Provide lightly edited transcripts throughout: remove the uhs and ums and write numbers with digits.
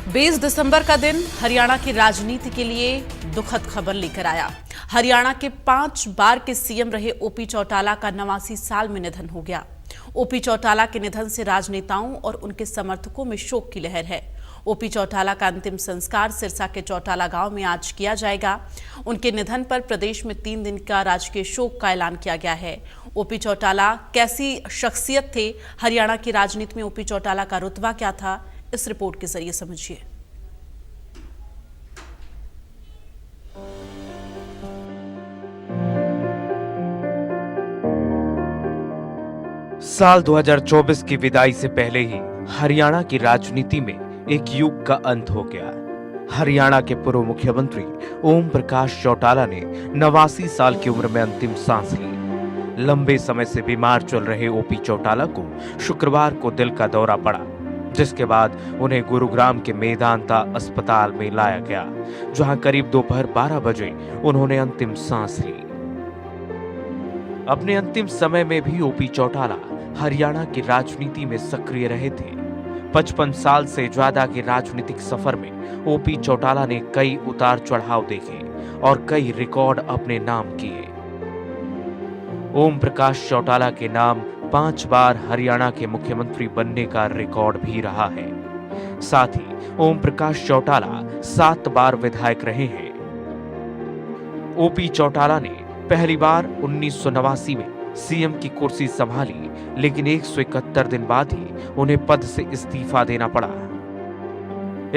20 दिसंबर का दिन हरियाणा की राजनीति के लिए दुखद खबर लेकर आया। हरियाणा के 5 बार के सीएम रहे ओपी चौटाला का 89 साल में निधन हो गया। ओपी चौटाला के निधन से राजनेताओं और उनके समर्थकों में शोक की लहर है। ओपी चौटाला का अंतिम संस्कार सिरसा के चौटाला गांव में आज किया जाएगा। उनके निधन पर प्रदेश में 3 दिन का राजकीय शोक का ऐलान किया गया है। ओपी चौटाला कैसी शख्सियत थे, हरियाणा की राजनीति में ओपी चौटाला का रुतबा क्या था, इस रिपोर्ट के जरिए समझिए। साल 2024 की विदाई से पहले ही हरियाणा की राजनीति में एक युग का अंत हो गया। हरियाणा के पूर्व मुख्यमंत्री ओम प्रकाश चौटाला ने 89 साल की उम्र में अंतिम सांस ली। लंबे समय से बीमार चल रहे ओपी चौटाला को शुक्रवार को दिल का दौरा पड़ा, जिसके बाद उन्हें गुरुग्राम के मेदांता अस्पताल में लाया गया, जहां करीब दोपहर 12 बजे उन्होंने अंतिम सांस ली। अपने अंतिम समय में भी ओपी चौटाला हरियाणा की राजनीति में सक्रिय रहे थे। 55 साल से ज्यादा के राजनीतिक सफर में ओपी चौटाला ने कई उतार चढ़ाव देखे और कई रिकॉर्ड अपने नाम किए। ओम प्रकाश चौटाला के नाम 5 बार हरियाणा के मुख्यमंत्री बनने का रिकॉर्ड भी रहा है। साथ ही ओम प्रकाश चौटाला 7 बार विधायक रहे हैं। ओपी चौटाला ने पहली बार 1989 में सीएम की कुर्सी संभाली, लेकिन 171 दिन बाद ही उन्हें पद से इस्तीफा देना पड़ा।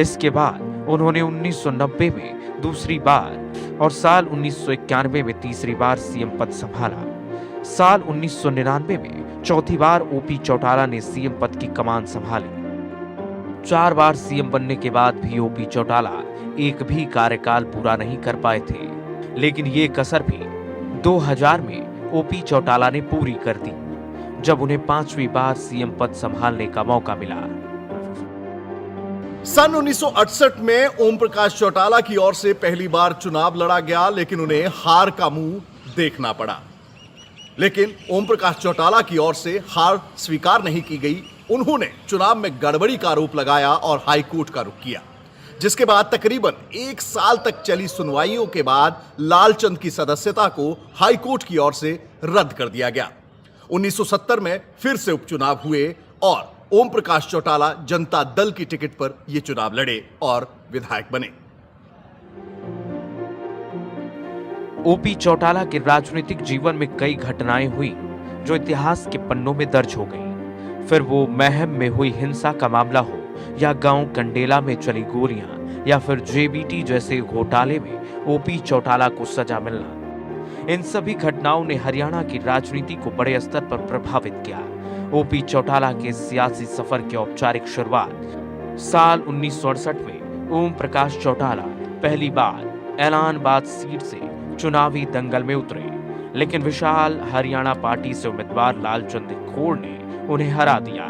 इसके बाद उन्होंने 1990 में दूसरी बार और साल 1991 में तीसरी बार सीएम पद संभाला। साल 1999 में चौथी बार ओपी चौटाला ने सीएम पद की कमान संभाली। 4 बार सीएम बनने के बाद भी ओपी चौटाला एक भी कार्यकाल पूरा नहीं कर पाए थे, लेकिन ये कसर भी 2000 में ओपी चौटाला ने पूरी कर दी, जब उन्हें 5वीं बार सीएम पद संभालने का मौका मिला। सन 1968 में ओम प्रकाश चौटाला की ओर से पहली बार चुनाव लड़ा गया, लेकिन उन्हें हार का मुंह देखना पड़ा। लेकिन ओम प्रकाश चौटाला की ओर से हार स्वीकार नहीं की गई। उन्होंने चुनाव में गड़बड़ी का आरोप लगाया और हाईकोर्ट का रुख किया, जिसके बाद तकरीबन 1 साल तक चली सुनवाइयों के बाद लालचंद की सदस्यता को हाईकोर्ट की ओर से रद्द कर दिया गया। 1970 में फिर से उपचुनाव हुए और ओम प्रकाश चौटाला जनता दल की टिकट पर यह चुनाव लड़े और विधायक बने। ओपी चौटाला के राजनीतिक जीवन में कई घटनाएं हुई जो इतिहास के पन्नों में दर्ज हो गई। फिर वो महम में हुई हिंसा का मामला हो, या गांव कंडेला में चली गोलियां, या फिर जेबीटी जैसे घोटाले में ओपी चौटाला को सजा मिलना, इन सभी घटनाओं ने हरियाणा की राजनीति को बड़े स्तर पर प्रभावित किया। ओपी चौटाला के सियासी सफर की औपचारिक शुरुआत साल 1968 में ओम प्रकाश चौटाला पहली बार ऐलानाबाद सीट से चुनावी दंगल में उतरे, लेकिन विशाल हरियाणा पार्टी से उम्मीदवार लालचंद खोड़ ने उन्हें हरा दिया।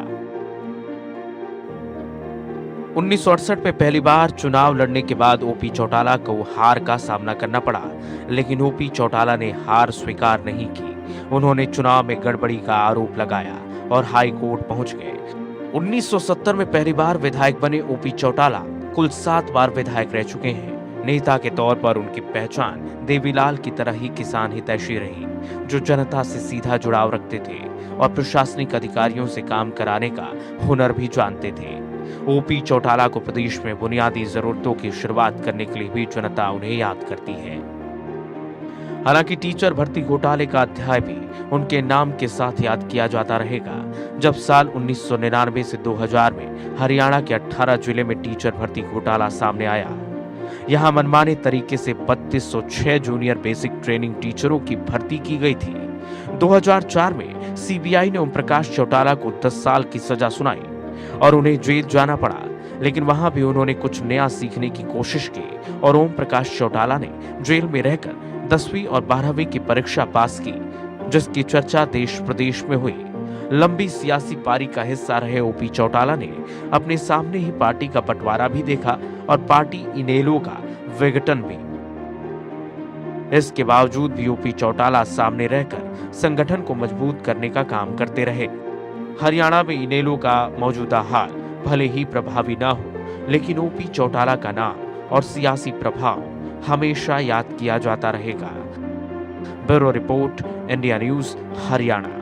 1968 में पहली बार चुनाव लड़ने के बाद ओपी चौटाला को हार का सामना करना पड़ा, लेकिन ओपी चौटाला ने हार स्वीकार नहीं की। उन्होंने चुनाव में गड़बड़ी का आरोप लगाया और हाई कोर्ट पहुंच गए। 1970 में पहली बार विधायक बने ओपी चौटाला कुल 7 बार विधायक रह चुके हैं। नेता के तौर पर उनकी पहचान देवीलाल की तरह ही किसान हितैषी रही, जो जनता से सीधा जुड़ाव रखते थे और प्रशासनिक अधिकारियों से काम कराने का हुनर भी जानते थे। ओपी चौटाला को प्रदेश में बुनियादी जरूरतों की शुरुआत करने के लिए भी जनता उन्हें याद करती है। हालांकि टीचर भर्ती घोटाले का अध्याय भी उनके नाम के साथ याद किया जाता रहेगा, जब साल 1999 से 2000 में हरियाणा के 18 जिले में टीचर भर्ती घोटाला सामने आया। यहां मनमाने तरीके से 3206 जूनियर बेसिक ट्रेनिंग टीचरों की भर्ती की गई थी। 2004 में सीबीआई ने ओम प्रकाश चौटाला को 10 साल की सजा सुनाई और उन्हें जेल जाना पड़ा, लेकिन वहां भी उन्होंने कुछ नया सीखने की कोशिश की और ओम प्रकाश चौटाला ने जेल में रहकर 10वीं और 12वीं की परीक्षा पास की, जिसकी चर्चा देश प्रदेश में हुई। लंबी सियासी पारी का हिस्सा रहे ओपी चौटाला ने अपने सामने ही पार्टी का बंटवारा भी देखा और पार्टी इनेलो का विघटन भी। इसके बावजूद भी ओपी चौटाला सामने रहकर संगठन को मजबूत करने का काम करते रहे। हरियाणा में इनेलो का मौजूदा हाल भले ही प्रभावी ना हो, लेकिन ओपी चौटाला का नाम और सियासी प्रभाव हमेशा याद किया जाता रहेगा। Bureau report, India news, Haryana.